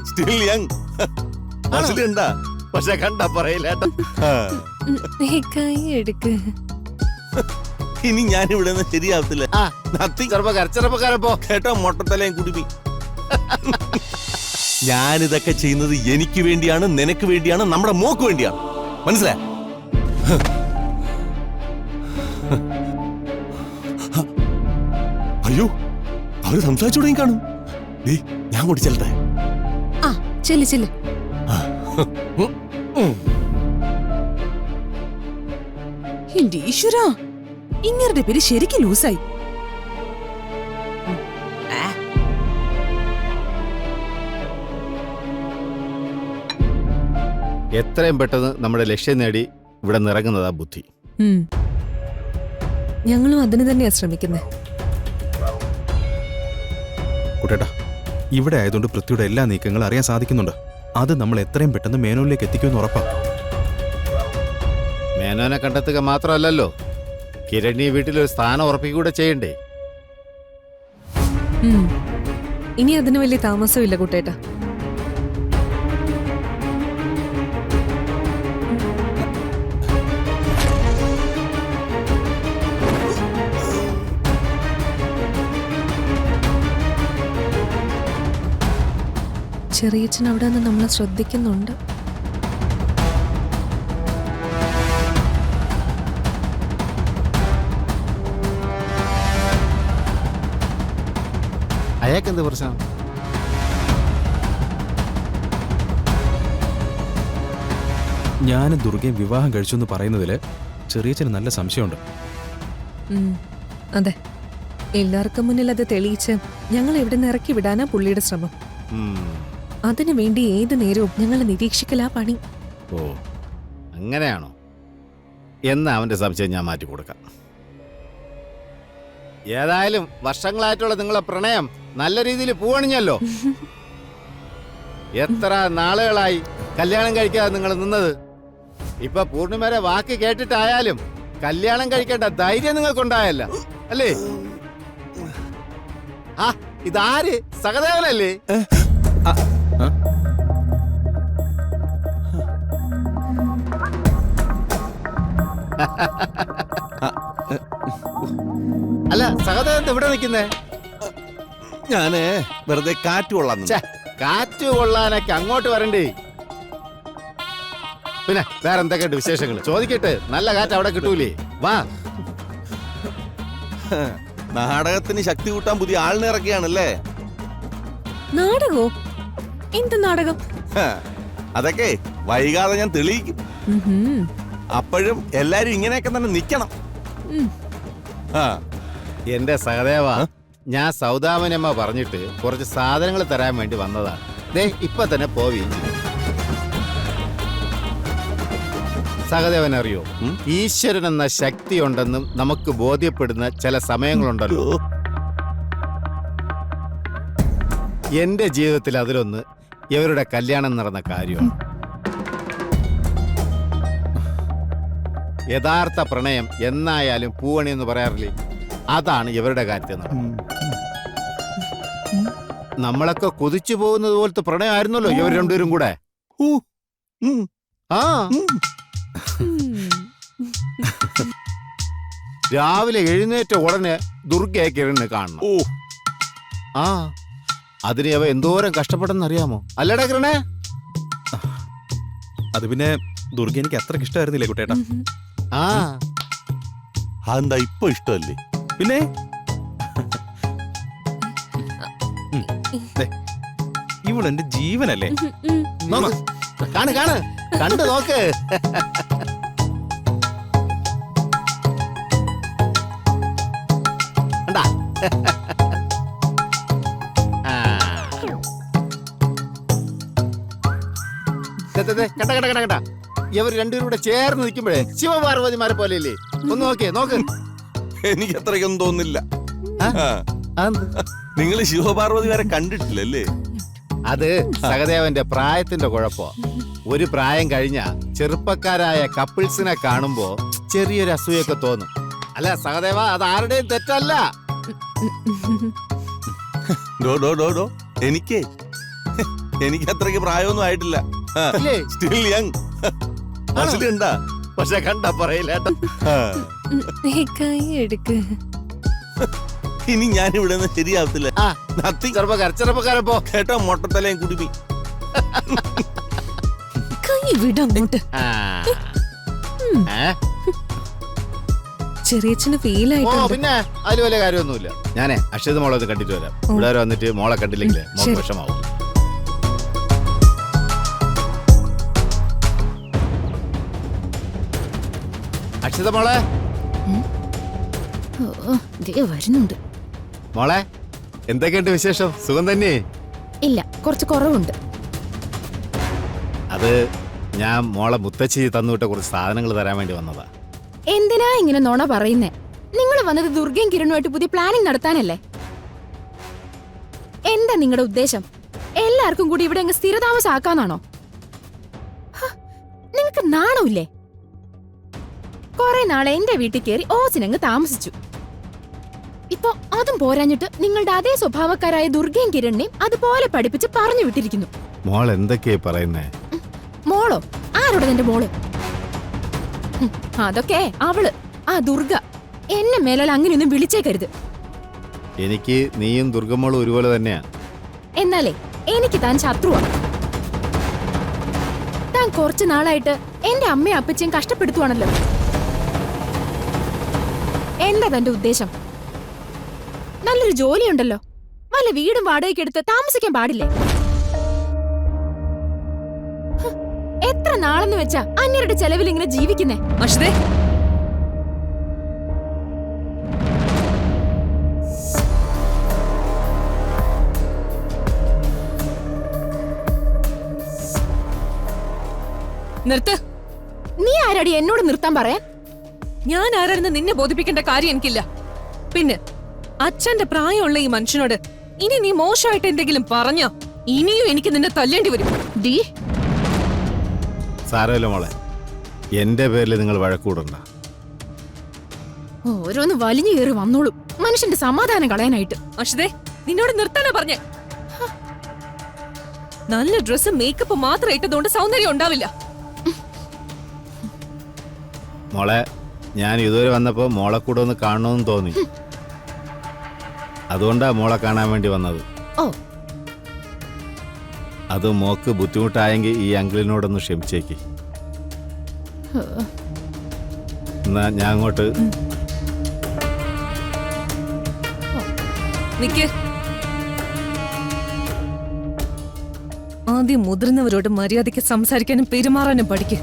Still young. മനസ്സിലുണ്ടാ? പക്ഷെ കണ്ടാ പറയില്ല. കൈ എടുക്ക്. ഇനി ഞാൻ ഇവിടെ നിന്ന് ശരിയാവത്തില്ല. ചെറുപ്പക്കാരപ്പോ കേട്ടോ മൊട്ടത്തലയും കുടുമി. ഞാനിതൊക്കെ ചെയ്യുന്നത് എനിക്ക് വേണ്ടിയാണ്, നിനക്ക് വേണ്ടിയാണ്, നമ്മുടെ മോക്ക് വേണ്ടിയാണ്. മനസ്സിലായ? അയ്യോ, അവര് സംസാരിച്ചു തുടങ്ങി കാണും. ഞാൻ കൂടി ചെല്ലട്ടെ. ആ ചെല്ല് ചെല്ല്. എന്റെ ഈശ്വരാ, ഇങ്ങരുടെ പേര് ശരിക്കും ലൂസായി. എത്രയും പെട്ടെന്ന് നമ്മുടെ ലക്ഷ്യം നേടി ഇവിടെ നിറങ്ങുന്നതാ ബുദ്ധി. ഞങ്ങളും അതിന് തന്നെയാ ശ്രമിക്കുന്നത്. കുട്ടേട്ടാ, ഇവിടെ ആയതുകൊണ്ട് പൃഥ്വിയുടെ എല്ലാ നീക്കങ്ങളും അറിയാൻ സാധിക്കുന്നുണ്ട്. അത് നമ്മൾ എത്രയും പെട്ടെന്ന് മേനോനിലേക്ക് എത്തിക്കുമെന്ന് ഉറപ്പാ. മേനോനെ കണ്ടെത്തുക മാത്രമല്ലല്ലോ, കിരണി വീട്ടിലൊരു സ്ഥാനം ഉറപ്പിക്കൂടെ ചെയ്യണ്ടേ? ഇനി അതിന് വലിയ താമസമില്ല കുട്ടേട്ടാ. ചെറിയച്ഛൻ അവിടെ നിന്ന് നമ്മളെ ശ്രദ്ധിക്കുന്നുണ്ട്. അയാൾക്കെന്ത് പ്രശ്നം? ഞാനും ദുർഗയും വിവാഹം കഴിച്ചു എന്ന് പറയുന്നതില് ചെറിയച്ഛന് നല്ല സംശയമുണ്ട്. അതെ, എല്ലാവർക്കും മുന്നിൽ അത് തെളിയിച്ച് ഞങ്ങൾ ഇവിടെ നിന്ന് ഇറക്കി വിടാനാ പുള്ളിയുടെ ശ്രമം. അതിനു വേണ്ടി ഏത് നേരവും ഞങ്ങൾ നിരീക്ഷിക്കലാ പണി. ഓ അങ്ങനെയാണോ? എന്നാ അവന്റെ സംശയം ഞാൻ മാറ്റി കൊടുക്കാം. ഏതായാലും വർഷങ്ങളായിട്ടുള്ള നിങ്ങളെ പ്രണയം നല്ല രീതിയിൽ പൂവണിഞ്ഞല്ലോ. എത്ര നാളുകളായി കല്യാണം കഴിക്കാതെ നിങ്ങൾ നിന്നത്. ഇപ്പൊ പൂർണിമയുടെ വാക്ക് കേട്ടിട്ടായാലും കല്യാണം കഴിക്കേണ്ട ധൈര്യം നിങ്ങൾക്കുണ്ടായല്ല അല്ലേ? ആ ഇതാര്? സഹദേവനല്ലേ? അല്ല സഹദേവൻ എവിടെ നിൽക്കുന്നേ? ഞാന് വെറുതെ കാറ്റ് കൊള്ളാൻ. കാറ്റ് കൊള്ളാനൊക്കെ അങ്ങോട്ട് വരണ്ടേ? പിന്നെ വേറെ എന്തൊക്കെയുണ്ട് വിശേഷങ്ങൾ ചോദിക്കട്ടെ. നല്ല കാറ്റ് അവിടെ കിട്ടൂലേ? വാ. നാടകത്തിന് ശക്തി കൂട്ടാൻ പുതിയ ആളിനെ ഇറക്കിയാണല്ലേ? നാടകോ? എന്ത് നാടകം? അതൊക്കെ വൈകാതെ ഞാൻ തെളിയിക്കും. അപ്പോഴും എല്ലാരും ഇങ്ങനെയൊക്കെ തന്നെ നിക്കണം. എന്റെ സഹദേവ, ഞാൻ സൗദാമനമ്മ പറഞ്ഞിട്ട് കുറച്ച് സാധനങ്ങൾ തരാൻ വേണ്ടി വന്നതാണ്. ദേ ഇപ്പൊ തന്നെ പോവുകയും ചെയ്യും. സഹദേവൻ അറിയോ, ഈശ്വരൻ എന്ന ശക്തി ഉണ്ടെന്നും നമുക്ക് ബോധ്യപ്പെടുന്ന ചില സമയങ്ങളുണ്ടല്ലോ. എന്റെ ജീവിതത്തിൽ അതിലൊന്ന് ഇവരുടെ കല്യാണം നടന്ന കാര്യമാണ്. യഥാർത്ഥ പ്രണയം എന്നായാലും പൂവണി എന്ന് പറയാറില്ലേ, അതാണ് ഇവരുടെ കാര്യത്തിൽ നടന്നത്. നമ്മളൊക്കെ കൊതിച്ചു പോകുന്നത് പോലത്തെ പ്രണയമായിരുന്നല്ലോ ഇവർ രണ്ടുപേരും കൂടെ. ആ രാവിലെ എഴുന്നേറ്റ ഉടനെ ദുർഗയെ കിരണ് കാണണം. ആ അതിന് അവ എന്തോരം കഷ്ടപ്പെടുന്നറിയാമോ? അല്ലടാ കിരണേ? അത് പിന്നെ ദുർഗ എനിക്ക് അത്രക്ക് ഇഷ്ടമായിരുന്നില്ലേ കുട്ടേട്ടാ? ആ അതെന്താ ഇപ്പൊ ഇഷ്ടമല്ലേ? പിന്നെ ഇവളെന്റെ ജീവനല്ലേ? കാണ് കാണ് കണ്ടു നോക്ക്. കണ്ട കണ്ട കണ്ട കണ്ട ഇവർ രണ്ടുപേരും കൂടെ ചേർന്ന് നിൽക്കുമ്പോഴേ ശിവപാർവതിമാരെ പോലെയല്ലേ? ഒന്ന് നോക്കിയേ, നോക്ക്. എനിക്ക് അത്രയ്ക്കൊന്നും തോന്നുന്നില്ല. നിങ്ങൾ ശിവപാർവതി വരെ കണ്ടിട്ടില്ലല്ലേ? അത് സഹദേവന്റെ പ്രായത്തിന്റെ കുഴപ്പോ. ഒരു പ്രായം കഴിഞ്ഞ ചെറുപ്പക്കാരായ കപ്പിൾസിനെ കാണുമ്പോ ചെറിയൊരു അസൂയൊക്കെ തോന്നും. അല്ല സഹദേവ, അത് ആരുടെയും തെറ്റല്ല. എനിക്ക് എനിക്ക് അത്രയ്ക്ക് പ്രായമൊന്നും ആയിട്ടില്ല. ഇല്ലേ? Still young. മനസ്സിലുണ്ടാ? പക്ഷെ കണ്ട പറയില്ല കേട്ടോ. കൈ എടുക്ക്. ഇനി ഞാൻ ഇവിടെ നിന്ന് ശരിയാവത്തില്ല. ആ, നത്തി ചെറുപ്പക്കാരൻ പോ. കേട്ടോ, മൊട്ടത്തലയും കുടിപ്പി. കൈ വിടങ്ങോട്ട്. ആ. ഏ? ചെറിയച്ഛന് ഫീൽ ഓ ആയിട്ടുണ്ട്. പിന്നെ അതിൽ വലിയ കാര്യമൊന്നുമില്ല. ഞാനേ അക്ഷത മോളെ ഒന്ന് കണ്ടിട്ട് വരാം. ഇവിടെ വരെ വന്നിട്ട് മോളെ കണ്ടില്ലെങ്കിലേ മോൾക്ക് ശരി. വിഷമാവും. അക്ഷത മോളെ, വരുന്നുണ്ട്. മോളെ എന്തൊക്കെയുണ്ട് വിശേഷം? സുഖം തന്നെ? ഇല്ല, കുറച്ച് കുറവുണ്ട്. അത് ഞാൻ മോളെ മുത്തച്ഛി തന്നുവിട്ട കുറച്ച് സാധനങ്ങൾ തരാൻ വേണ്ടി വന്നതാ. എന്തിനാ ഇങ്ങനെ നുണ പറയുന്നേ? നിങ്ങൾ വന്നത് ദുർഗയും കിരണുമായിട്ട് പുതിയ പ്ലാനിങ് നടത്താനല്ലേ? എന്താ നിങ്ങളുടെ ഉദ്ദേശം? എല്ലാവർക്കും കൂടി ഇവിടെ അങ്ങ് സ്ഥിരതാമസാക്കാന്നാണോ? നിങ്ങൾക്ക് നാണമില്ലേ? കുറെ നാളെ എന്റെ വീട്ടിൽ കയറി ഓസിനങ്ങ് താമസിച്ചു. ഇപ്പൊ അതും പോരാഞ്ഞിട്ട് നിങ്ങളുടെ അതേ സ്വഭാവക്കാരായ ദുർഗയും കിരണിനെയും അതുപോലെ പഠിപ്പിച്ച് പറഞ്ഞു വിട്ടിരിക്കുന്നു. മോൾ എന്തൊക്കെയാ പറയുന്നേ? മോളോ? ആരോടെ നിന്റെ മോള്? അതൊക്കെ അവള്, ആ ദുർഗ. എന്നെ മേലാൽ അങ്ങനെയൊന്നും വിളിച്ചേക്കരുത്. എനിക്ക് നീയും ദുർഗമ്മോളും ഒരുപോലെ തന്നെയാ. എന്നാലേ എനിക്ക് താൻ ശത്രുവാ. താൻ കുറച്ചു നാളായിട്ട് എന്റെ അമ്മയും അപ്പച്ചയും കഷ്ടപ്പെടുത്തുവാണല്ലോ. എന്താ തന്റെ ഉദ്ദേശം? നല്ലൊരു ജോലിയുണ്ടല്ലോ, വല്ല വീടും വാടകയ്ക്ക് എടുത്ത് താമസിക്കാൻ പാടില്ലേ? എത്ര നാളെന്ന് വെച്ചാ അന്യരുടെ ചെലവിൽ ഇങ്ങനെ ജീവിക്കുന്നേ? അശ്വതേ, നിർത്ത്. നീ ആരാടി എന്നോട് നിർത്താൻ പറയാൻ? ഞാൻ ആരാണെന്ന് നിന്നെ ബോധിപ്പിക്കേണ്ട കാര്യം എനിക്കില്ല. പിന്നെ അച്ഛന്റെ പ്രായമുള്ള ഈ മനുഷ്യനോട് ഇനി നീ മോശമായിട്ട് എന്തെങ്കിലും പറഞ്ഞോ, ഇനിയും എനിക്ക് നിന്നെ തല്ലേണ്ടി വരും. ഡീ, സാരമില്ല മോളെ, എന്റെ പേരിൽ നിങ്ങൾ വഴക്കൂടണ്ട. ഓരോന്ന് വലിഞ്ഞു കയറി വന്നോളൂ മനുഷ്യന്റെ സമാധാനം കളയാനായിട്ട്. അശ്വതേ, നിന്നോട് നിർത്താനാ പറഞ്ഞേ. നല്ല ഡ്രസ്സ് മേക്കപ്പ് മാത്രം ഇട്ടതുകൊണ്ട് സൗന്ദര്യം ഉണ്ടാവില്ല. മോളെ, ഞാൻ ഇതുവരെ വന്നപ്പോ മോളെ കൂടെ ഒന്ന് കാണണമെന്ന് തോന്നി. അതുകൊണ്ടാ മോളെ കാണാൻ വേണ്ടി വന്നത്. ഓ, അത് മോക്ക് ബുദ്ധിമുട്ടായെങ്കിൽ ഈ അങ്കിളിനോടൊന്ന് ക്ഷമിച്ചേക്ക്. എന്നാ ഞാൻ അങ്ങോട്ട്. നിക്ക്. ആദ്യം മുതിർന്നവരോട് മര്യാദയ്ക്ക് സംസാരിക്കാനും പെരുമാറാനും പഠിക്ക്.